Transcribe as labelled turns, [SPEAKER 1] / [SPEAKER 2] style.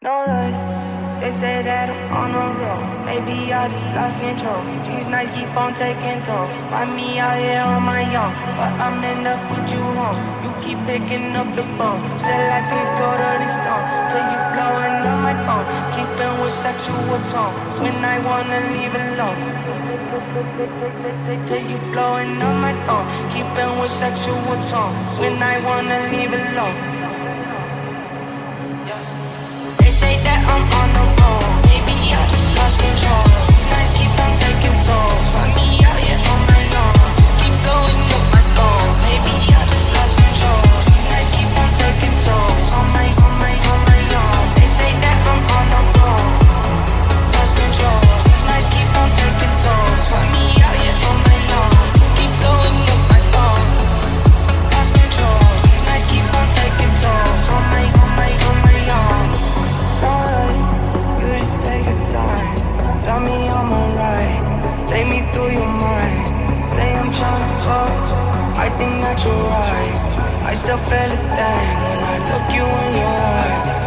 [SPEAKER 1] No less. They say that I'm on the road. Maybe I just lost control. These nights keep on taking tolls. Find me out here on my own, but I'm end up with you home. You keep picking up the phone. Said I can't go to the stone till you blowing on my phone. Keeping with sexual tones when I wanna leave alone. Till you blowing on my phone. Keeping with sexual tones when I wanna leave alone. They say that I'm on the road. Maybe I just lost control. These nights keep on taking tolls. Find me out here on my own. Keep blowing up my phone. Maybe I just lost control. These nights keep on taking tolls. On my own. They say that I'm on the road. Lost control. These nights keep on taking tolls. Find me out here on my own. Keep blowing up my phone. Lost control. These nights keep on taking tolls. On my own. Tell me I'm alright, take me through your mind. Say I'm tryna fuck, I think that you're right. I still feel a thing when I look you in your eye.